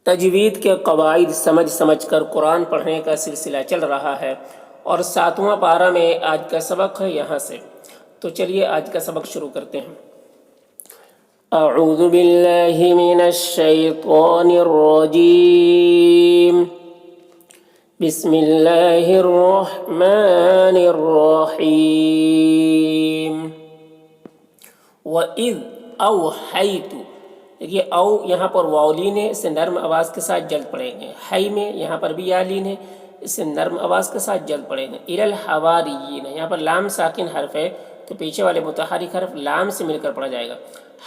تجوید کے قواعد سمجھ کر قرآن پڑھنے کا سلسلہ چل رہا ہے اور 7واں پارہ میں آج کا سبق ہے یہاں سے۔ تو چلیے آج کا سبق شروع کرتے ہیں۔ اعوذ باللہ من الشیطان الرجیم، بسم اللہ الرحمن الرحیم۔ وَإِذْ أَوْحَيْتُ، دیکھیے او یہاں پر واولین ہے، اسے نرم آواز کے ساتھ جلد پڑھیں گے۔ حی میں یہاں پر بھی یالین ہے، اسے نرم آواز کے ساتھ جلد پڑھیں گے۔ اِلَى الْحَوَارِيِّينَ، یہاں پر لام ساکن حرف ہے تو پیچھے والے متحرک حرف لام سے مل کر پڑھا جائے گا۔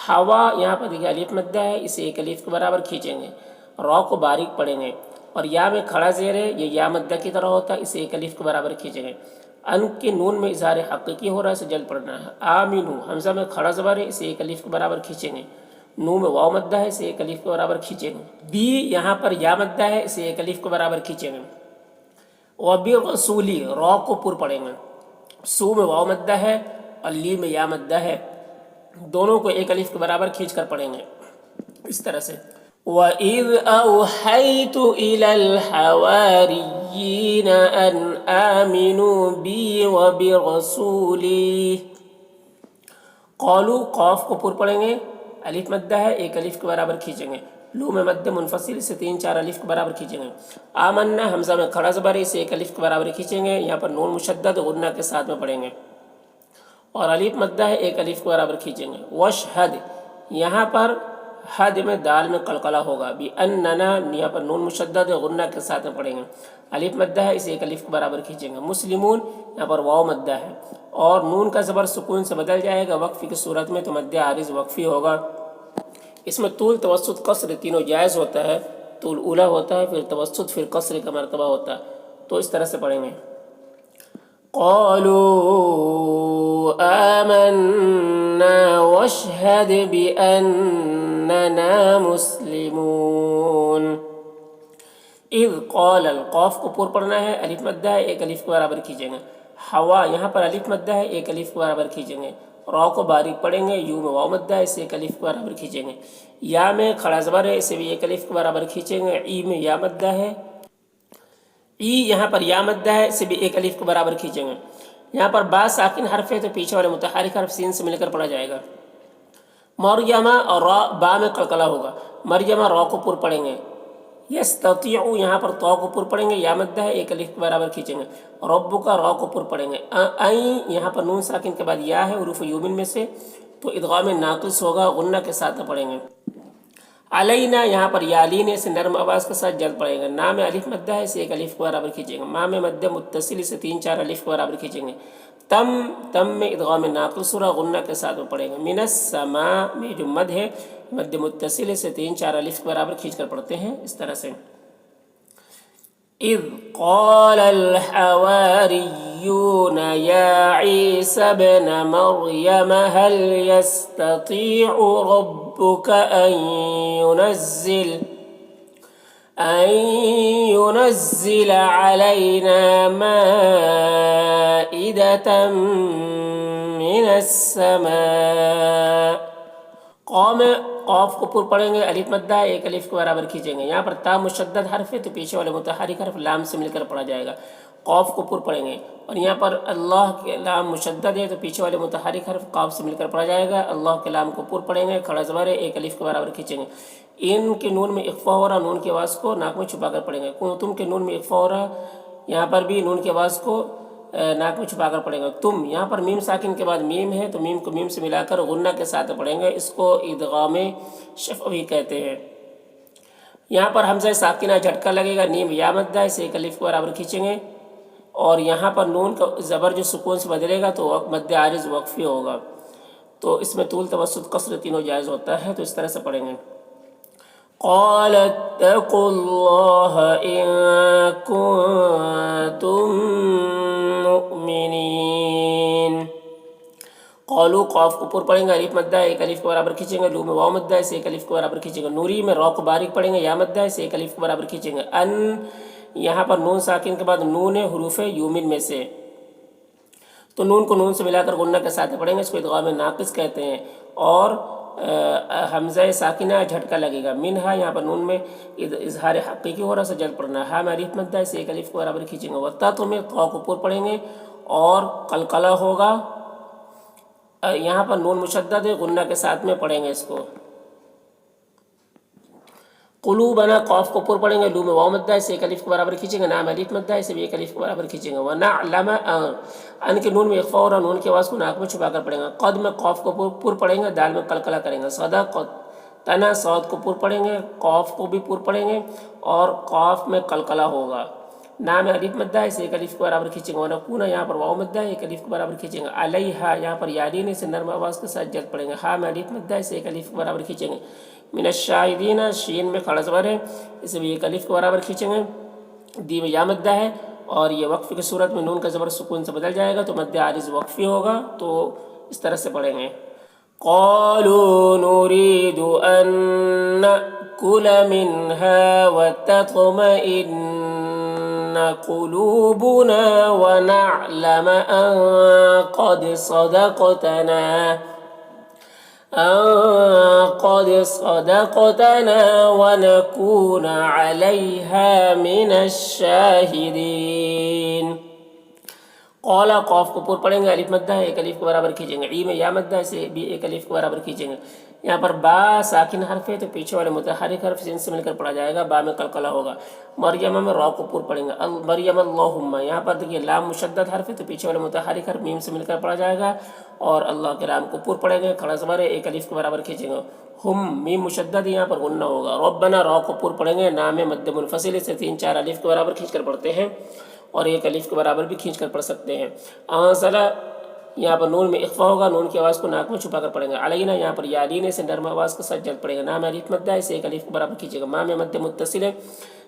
ہوا یہاں پر دیکھیے الف مدہ ہے، اسے ایک الف کے برابر کھینچیں گے، را کو باریک پڑھیں گے، اور یا میں کھڑا زیر ہے، یہ یا مدہ کی طرح ہوتا ہے، اسے ایک الف کے برابر کھینچیں گے۔ ان کے نون میں اظہار حقیقی ہو رہا ہے، اسے جلد پڑھنا ہے۔ آمینو حمزہ میں کھڑا زبر ہے، اسے ایک الف کے برابر کھینچیں گے۔ نو میں واو مدہ ہے، اسے ایک الف کے برابر کھینچیں گے۔ بی یہاں پر یا مدہ ہے، اسے ایک الف کے برابر کھینچیں گے۔ وَبِرَسُولِ، را کو پر پڑھیں گے۔ سو میں واو مدہ ہے اور لی میں یا مدہ ہے، دونوں کو ایک الف کے برابر کھینچ کر پڑھیں گے اس طرح سے۔ وَإِذْ أَوْحَيْتُ إِلَى الْحَوَارِيِّينَ أَنْ آمِنُوا بِي وَبِرَسُولِي، قالوا قاف کو پر پڑھیں گے، الف مدہ ہے، ایک الف کے برابر کھینچیں گے۔ لو میں مد منفصل، سے 3-4 الف کے برابر کھینچیں گے۔ آمنا حمزہ میں کھڑا زبر ہے، اسے ایک الف کے برابر کھینچیں گے، یہاں پر نون مشدد غنہ کے ساتھ میں پڑھیں گے، اور الف مدہ ہے، ایک الف کے برابر کھینچیں گے۔ وشہد یہاں پر حد میں دال میں قلقلہ ہوگا، بِأَنَّنَا یہاں پر نون مشدد غنہ کے ساتھ میں پڑھیں گے، الف مدہ ہے، اسے ایک الف کے برابر کھینچیں گے۔ مسلمون یہاں پر واو مدہ ہے اور نون کا زبر سکون سے بدل جائے گا وقفی کی صورت میں، تو مد عارض وقفی ہوگا۔ اس میں طول توسط قصر تینوں جائز ہوتا ہے، طول اولا ہوتا ہے، پھر توسط، پھر قصر کا مرتبہ ہوتا ہے، تو اس طرح سے پڑھیں گے۔ قالوا آمنا واشهد بأننا مسلمون۔ اذ قال، القاف کو پر پڑھنا ہے، الف مدہ ہے، ایک الف کے برابر کھینچیں گے۔ ہوا یہاں پر الف مدہ ہے، ایک الف کے برابر کھینچیں گے، را کو باریک پڑھیں گے، یو میں واو مدہ ہے، اسے ایک الف کے برابر کھینچیں گے۔ یا میں کھڑا زبر ہے، اسے بھی ایک الف کے برابر کھینچیں گے۔ ای میں یا مدہ ہے، ای یہاں پر یا مدہ ہے، اسے بھی ایک الف کے برابر کھینچیں گے۔ یہاں پر با ساکن حرف ہے تو پیچھے والے متحرک حرف سین سے مل کر پڑھا جائے گا۔ مریمہ اور را با میں قلقلہ ہوگا، مریمہ را کو پر پڑھیں گے۔ یستطیع یہاں پر تو کو پر پڑھیں گے، یا مدہ ہے، ایک الف کے برابر کھینچیں گے۔ ربک را کو پر پڑھیں گے۔ این یہاں پر نون ساکن کے بعد یا ہے حروف یومن میں سے، تو ادغام ناقص ہوگا، غنہ کے ساتھ پڑھیں گے۔ علینا یہاں پر یالین ہے، اسے نرم آواز کے ساتھ جلد پڑھیں گے۔ نا میں الف مدہ ہے، اسے ایک الف کے برابر کھینچیں گے۔ ما میں مد متصل، سے 3-4 الف کے برابر کھینچیں گے۔ تم میں ادغام ناقص ہوگا، غنہ کے ساتھ میں پڑھیں گے۔ من السماء میں جو مد ہے، مد متصل سے 3-4 الف کے برابر کھینچ کر پڑھتے ہیں اس طرح سے۔ اذ قال الحواريون يا عيسى ابن مريم هل يستطيع ربك أن ينزل علينا مائدة من السماء۔ قوم قاف کو پر پڑھیں گے، الف مدہ ہے، ایک الف کے برابر کھینچیں گے۔ یہاں پر تا مشدد حرف ہے تو پیچھے والے متحرک حرف لام سے مل کر پڑھا جائے گا، قاف کو پر پڑھیں گے۔ اور یہاں پر اللہ کے لام مشدد ہے تو پیچھے والے متحرک حرف قاف سے مل کر پڑھا جائے گا، اللہ کے لام کو پر پڑھیں گے، کھڑا زبر ہے، ایک الف کے برابر کھینچیں گے۔ ان کے نون میں اخفا ہو رہا، نون کی آواز کو ناک میں چھپا کر پڑھیں گے۔ تم کے نون میں اخفا ہو رہا، یہاں پر بھی نون کی آواز کو ناک میں چھپا کر پڑھیں گے۔ تم یہاں پر میم ساکن کے بعد میم ہے تو میم کو میم سے ملا کر غنہ کے ساتھ پڑھیں گے، اس کو ادغام شفوی کہتے ہیں۔ یہاں پر حمزہ ساکنہ جھٹکا لگے گا، نیم یا مدہ ہے، سے ایک الف کے برابر کھینچیں گے، اور یہاں پر نون کا زبر جو سکون سے بدلے گا تو مد عارض وقفی ہوگا، تو اس میں طول توسط قصر تینوں جائز ہوتا ہے، تو اس طرح سے پڑھیں گے۔ قال اتقوا الله إن كنتم مؤمنين۔ قالو قاف کو پر پڑھیں گے، الف مدہ ہے، ایک الف کے برابر کھینچیں گے۔ لو میں واو مدہ ہے، سے ایک الف کے برابر کھینچیں گے۔ نوری میں را کو باریک پڑھیں گے، یا مدہ ہے، سے ایک الف کے برابر کھینچیں گے۔ ان یہاں پر نون ساکن کے بعد نون ہے حروف یومن میں سے، تو نون کو نون سے ملا کر غنہ کے ساتھ پڑھیں گے، اس کو ادغام ناقص کہتے ہیں۔ اور حمزہ ساکنہ جھٹکا لگے گا، منہا یہاں پر نون میں اظہار حقیقی ہو رہا سے جلد پڑھنا ہے، ہاں میں الف مدہ سے ایک الف کو برابر کھینچیں گے، وَتَّ میں تو کو پر پڑھیں گے اور قلقلہ ہوگا، یہاں پر نون مشدد ہے، غنہ کے ساتھ میں پڑھیں گے اس کو۔ قلوبنا قاف کو پر پڑھیں گے، لو میں واو مدہ سے ایک الف کو برابر کھینچیں گے، نام الف مدہ سے بھی ایک الف کو برابر کھینچیں گے، ونعلم ان کے نون میں اخفا اور نون کی آواز کو ناک میں چھپا کر پڑھیں گے، قد میں قاف کو پر پڑھیں گے، دال میں قلقلہ کریں گے، صدقتنا صاد کو پر پڑھیں گے، قاف کو بھی پر پڑھیں گے اور قاف میں قلقلہ ہوگا، نام الف مدہ سے ایک الف کو برابر کھینچیں گے، ونکون یہاں پر واو مدہ ایک الف کو برابر کھینچیں گے، علیہا یہاں پر یادین سے نرم آواز کے ساتھ جلد پڑھیں گے، ہاں میں الف مدہ سے ایک الف کو برابر کھینچیں گے، من الشاہدین شین میں کھڑا زبر ہے، اسے بھی ایک الف کے برابر کھینچیں گے، دی میں یا مدہ ہے اور یہ وقف کی صورت میں نون کا زبر سکون سے بدل جائے گا تو مد عارض وقفی ہوگا، تو اس طرح سے پڑھیں گے۔ قالوا نريد أن نأكل منها وتطمئن قلوبنا ونعلم أن قد صدقتنا ونكون عليها من الشاهدين۔ قولا قاف کو پر پڑھیں گے، الف مدہ ہے ایک الف کے برابر کھینچیں گے، ای میں یا مدہ سے بھی ایک الف کے برابر کھینچیں گے، یہاں پر با ساکن حرف ہے تو پیچھے والے متحرک حرف سے ان سے مل کر پڑھا جائے گا، با میں قلقلہ ہوگا، مریم میں را کو پر پڑھیں گے، مریم اللہم، یہاں پر دیکھیے لام مشدد حرف ہے تو پیچھے والے متحرک حرف میم سے مل کر پڑھا جائے گا اور اللہ کے رام کو پر پڑھیں گے، کھڑا زبر ہے ایک الف کے برابر کھینچیں گے، ہم میم مشدد یہاں پر غنہ ہوگا، ربنا را کو پر پڑھیں گے، نام مد منفصل سے 3 4 الف کے برابر کھینچ کر پڑھتے ہیں اور ایک الف کے برابر بھی کھینچ کر پڑھ سکتے ہیں، آنزلہ یہاں پر نون میں اخفا ہوگا، نون کی آواز کو ناک میں چھپا کر پڑھیں گے، علینا یہاں پر یالین سے نرم آواز کے ساتھ جلد پڑھیں گے، نام الف مدہ ہے اسے ایک الف کے برابر کھینچے گا، ماں میں مد متصل ہے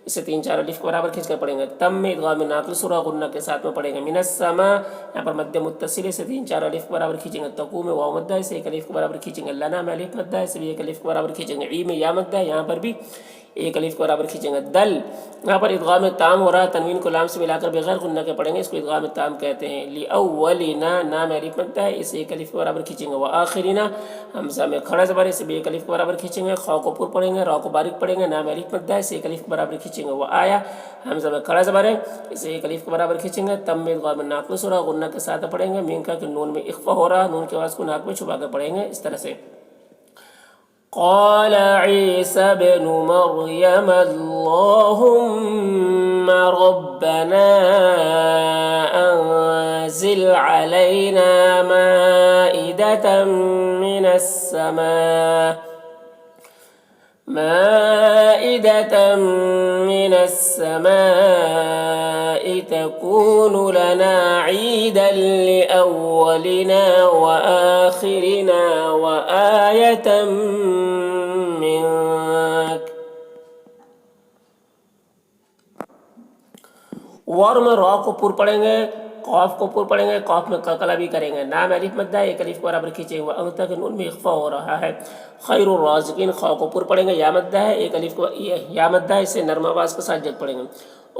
اسے 3 4 الف کے برابر کھینچ کر پڑھیں گے، تم میں ادغام ناقص سورہ غنہ کے ساتھ میں پڑھیں گے، من السماء یہاں پر مد متصل ہے سے 3 4 الف کے برابر کھینچیں گے، تقو میں واو مدہ ہے سے ایک الف کے برابر کھینچیں گے، لنا میں الف مدہ ہے سے بھی ایک الف کے برابر کھینچیں گے، ای میں یا مدہ ہے یہاں پر بھی ایک الف کے برابر کھینچیں گے، دل یہاں پر ادغام تام ہو رہا ہے، تنوین کو لام سے ملا کر بغیر غنہ کے پڑھیں گے، اس کو ادغام تام کہتے ہیں، لاولینا نام الف مدہ ہے اسے ایک الف کے برابر کھینچیں گے، وآخرینا حمزہ میں کھڑا زبر ہے اسے بھی ایک الف کے برابر کھینچیں گے، خا کو پر پڑھیں گے، را کو باریک پڑھیں گے، نام الف مدہ ہے اسے ایک الف کے برابر کھینچیں گے، وآیا حمزہ میں کھڑا زبر ہے اسے ایک الف کے برابر کھینچیں گے، تم میں ادغام ناقص ہو رہا غنہ کے ساتھ پڑھیں گے، مین کا کہ نون میں اخفا ہو رہا، نون کی آواز کو ناک میں چھپا کر پڑھیں گے، اس طرح سے۔ قال عيسى ابن مريم اللهم ربنا أنزل علينا مائدة من السماء تكون لنا عيدا لأولنا وآخرنا وآية منك۔ ور میں را کو پر پڑھیں گے، قاف کو پر پڑھیں گے، قاف میں قلقلہ بھی کریں گے، نام الف مدہ ہے ایک الف کے برابر کھینچیں گے، انت کے نون میں اخفا ہو رہا ہے، خیر الرازقین خا کو پر پڑھیں گے، یا مدہ ہے ایک الف کو یا مدہ ہے اسے نرم آواز کے ساتھ جلد پڑھیں گے،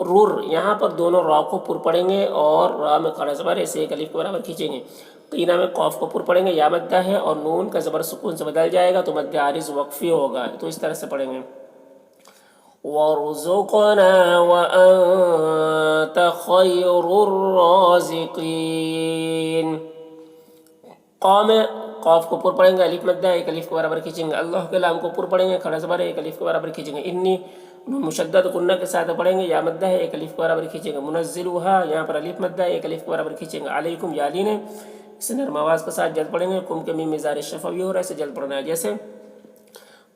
رور یہاں پر دونوں را کو پر پڑھیں گے اور را میں کھڑا زبر ہے اسے ایک الف کے برابر کھینچیں گے، قینہ میں قاف کو پر پڑھیں گے، یا مدہ ہے اور نون کا زبر سکون سے بدل جائے گا تو مد عارض وقفی ہوگا، تو اس طرح سے پڑھیں گے، وارزقنا وأنت خير الرازقين۔ قام قاف کو پر پڑھیں گے، الف مدہ ایک الف کے برابر کھینچیں گے، اللہ کے لام کو پر پڑھیں گے، کھڑا زبر ہے ایک الف کے برابر کھینچیں گے، انی مشدد غنہ کے ساتھ پڑھیں گے، یا مدہ ہے ایک الف کے برابر کھینچیں گے، منزلها یہاں پر الف مدہ ہے ایک الف کے برابر کھینچیں گے، علیکم یالین ہے اسے نرم آواز کے ساتھ جلد پڑھیں گے، کم کے میم مزار شفوی ہو رہا ہے اسے جلد پڑھنا ہے، جیسے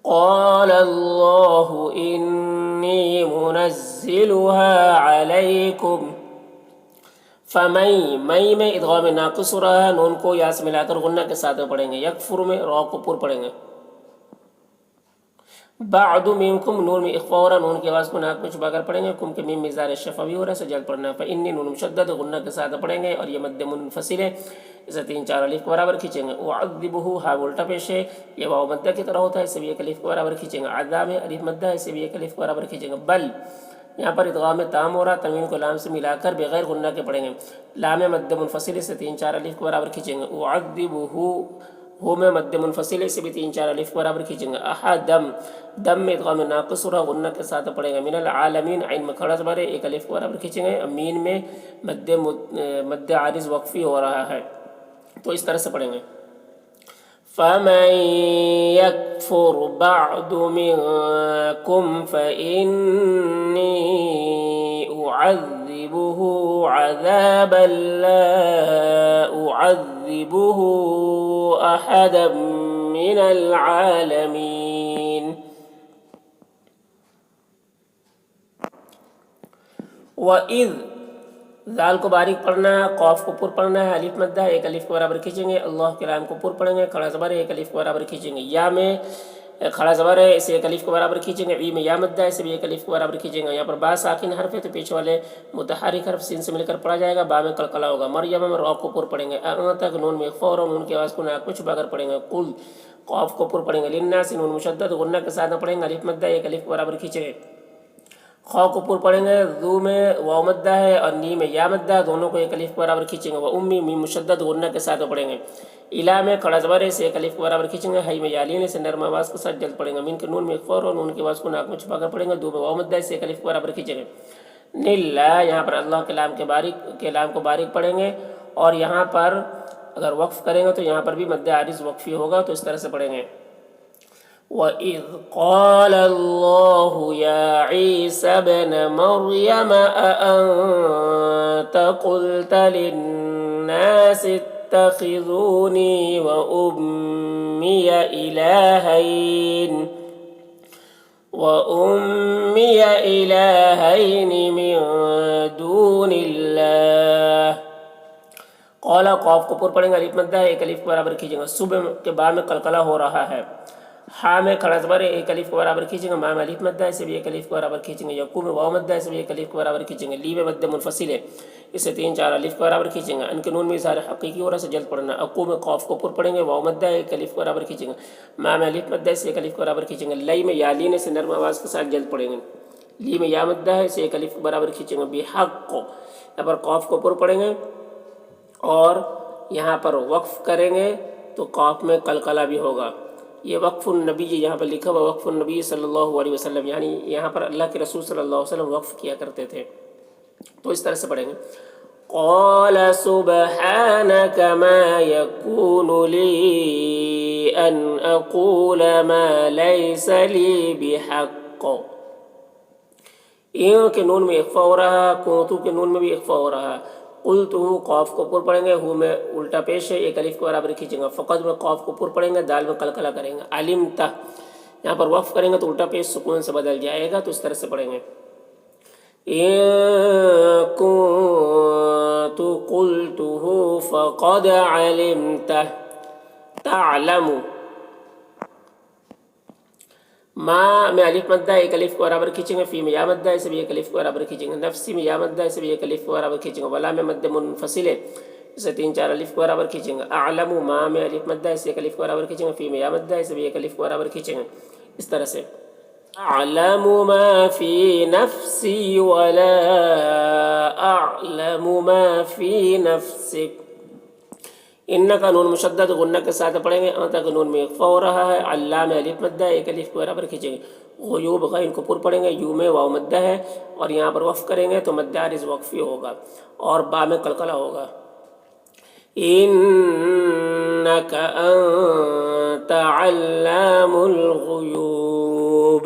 قال اللہ انی منزلها علیکم، فمئی مئی میں ادغام ناقص ہو رہا ہے، نون کو یا سے ملا کر غنہ کے ساتھ میں پڑھیں گے، یکفر میں را کو پر پڑھیں گے، بعد منکم نون میں اخفا ہو رہا، نون کی آواز کو ناک میں چھپا کر پڑھیں گے، کم کے میم مزار شفوی ہو رہا ہے اسے جلد پڑھنا ہے، فإنی نون مشدد غنہ کے ساتھ پڑھیں گے اور یہ مد منفصل ہے اسے 3 4 الف کے برابر کھینچیں گے، اعذبہ ہا الٹا پیش ہے، یہ واو مدہ کی طرح ہوتا ہے اسے بھی ایک الف کے برابر کھینچیں گے، عذاب ہے الف مدہ ہے اسے بھی ایک الف کے برابر کھینچیں گے، بل یہاں پر ادغام تام ہو رہا، تنوین کو لام سے ملا کر بغیر غنہ کے پڑھیں گے، لام مد منفصل سے 3 4 الف کے برابر کھینچیں گے، اعذبہ ہو میں مد منفصل ہے، اسے بھی 3 4 الف کے برابر کھینچیں گے۔ احدم، دم میں ادغام ناقص ہو رہا، غنہ کے ساتھ پڑھیں گے۔ من العالمین، عین میں کھڑا زبر ہے، 1 الف کے برابر کھینچیں گے۔ مین میں مد عارض وقفی ہو رہا ہے، تو اس طرح سے پڑھیں گے۔ فَمَن يَكْفُرْ بَعْدُ مِنكُمْ فَإِنِّي أُعَذِّبُهُ عَذَابًا لَا أُعَذِّبُهُ أَحَدًا مِّنَ الْعَالَمِينَ۔ وَإِذْ، ذال کو باریک پڑھنا ہے، قوف کو پر پڑھنا ہے، الف مدہ ہے، 1 الف کے برابر کھینچیں گے۔ اللہ کے لام کو پر پڑھیں گے، کھڑا زبر ہے، 1 الف کے برابر کھینچیں گے۔ یا میں کھڑا زبر ہے، اسے 1 الف کے برابر کھینچیں گے۔ ای میں یا مدہ ہے، اسے بھی 1 الف کے برابر کھینچیں گے۔ یہاں پر با ساکن حرف ہے تو پیچھے والے متحرک حرف سین سے مل کر پڑھا جائے گا، با میں قلقلہ ہوگا۔ مریم میں را کو پر پڑھیں گے، تک نون میں اخفا اور نون کی آواز کو ناک میں چھپا کر پڑھیں گے۔ قل، قوف کو پر پڑھیں گے۔ للناس، نون مشدد غنہ کے ساتھ پڑھیں گے، الف مدہ 1 الف کے برابر کھینچیں گے۔ خا کو پر پڑھیں گے، ذو میں واو مدہ ہے اور نی میں یا مدہ، دونوں کو 1 الف کے برابر کھینچیں گے۔ و امی، میم مشدد غنہ کے ساتھ پڑھیں گے۔ الا میں کھڑا زبر ہے، اسے 1 الف کے برابر کھینچیں گے۔ ہی میں یالین سے نرم آواز کے ساتھ جلد پڑھیں گے۔ من کے نون میں اخفا اور نون کی آواز کو ناک میں چھپا کر پڑھیں گے۔ دو میں واو مدہ ہے، اسے 1 الف کے برابر کھینچیں گے۔ نلا، یہاں پر اللہ کے لام کو باریک پڑھیں گے، اور یہاں پر اگر وقف کریں گے تو یہاں پر بھی مد عارض وقفی ہوگا، تو اس طرح سے پڑھیں گے۔ وَإِذْ قَالَ اللَّهُ يَا عِيسَى ابْنَ مَرْيَمَ أَأَنْتَ قُلْتَ لِلنَّاسِ اتَّخِذُونِي وَأُمِّيَ إِلَٰهَيْنِ مِن دُونِ اللَّهِ۔ قَالَ، قوف کو پر پڑھیں گے، الف مدہ ہے، 1 الف کے برابر کھینچیں گے۔ صبح کے بعد میں قلقلہ ہو رہا ہے۔ ہا میں کھڑا زبر ہے، 1 الف کے برابر کھینچیں گے۔ ما میں الف مدہ ہے، اسے بھی 1 الف کے برابر کھینچیں گے۔ یقوم میں واو مدہ ہے، اسے بھی 1 الف کے برابر کھینچیں گے۔ لی میں مد منفصل ہے، اسے 3 4 الف کے برابر کھینچیں گے۔ ان کے نون میں اظہار حقیقی ہو رہا سے جلد پڑھنا۔ اقوم میں قوف کو پر پڑھیں گے، واو مدہ ہے، 1 الف کے برابر کھینچیں گے۔ ما میں الف مدہ ہے، اسے 1 الف کے برابر کھینچیں گے۔ لئی میں یالین سے نرم آواز کے ساتھ جلد پڑھیں گے۔ لی میں یا مدہ ہے، اسے 1 الف کے برابر کھینچیں گے۔ بحق، یہاں پر قوف کو پر پڑھیں گے، اور یہاں پر وقف کریں گے تو قوف میں قلقلہ بھی ہوگا۔ یہ وقف النبی، یہاں پر لکھا ہوا وقف النبی صلی اللہ علیہ وسلم، یعنی یہاں پر اللہ کے رسول صلی اللہ علیہ وسلم وقف کیا کرتے تھے، تو اس طرح سے پڑھیں گے۔ قال سبحانك ما يكون لي أن أقول ما ليس لي بحق۔ این کے نون میں اخفا ہو رہا، کوتو کے نون میں بھی اخفا ہو رہا۔ قلتو، قوف کو پر پڑھیں گے، ہو میں الٹا پیش ہے، 1 الف کے برابر کھینچیں گے۔ فقط میں قوف کو پر پڑھیں گے، دال میں قلقلہ کریں گے۔ علمت، یہاں پر وقف کریں گے تو الٹا پیش سکون سے بدل جائے گا، تو اس طرح سے پڑھیں گے۔ إن كنت قلته فقد علمته، تعلم، ما میں الف مدہ 1 الف کے برابر کھینچیں گے۔ فی میں یا مدہ ہے، اسے بھی 1 الف کے برابر کھینچیں گے۔ نفسی میں یا مدہ ہے، اسے بھی 1 الف کے برابر کھینچیں گے۔ ولا میں مد منفصل ہے، اسے 3 4 الف کے برابر کھینچیں گے۔ اعلم، ما میں الف مدہ ہے، اسے 1 الف کے برابر کھینچیں گے۔ فی میں یا مدہ ہے، اسے بھی 1 الف کے برابر کھینچیں گے، اس طرح سے۔ اعلم ما فی نفسی ولا اعلم ما فی نفسک۔ ان کا نون مشدد غنہ کے ساتھ پڑھیں گے، ان تک نون میں اخفا ہو رہا ہے۔ اللہ میں الف مدہ ہے، 1 الف کے برابر کھینچیں گے۔ غیوب، غین کو پر پڑھیں گے، یو میں واو مدہ ہے، اور یہاں پر وقف کریں گے تو مد عارض وقفی ہوگا، اور با میں قلقلہ ہوگا۔ انک انت علام الغیوب۔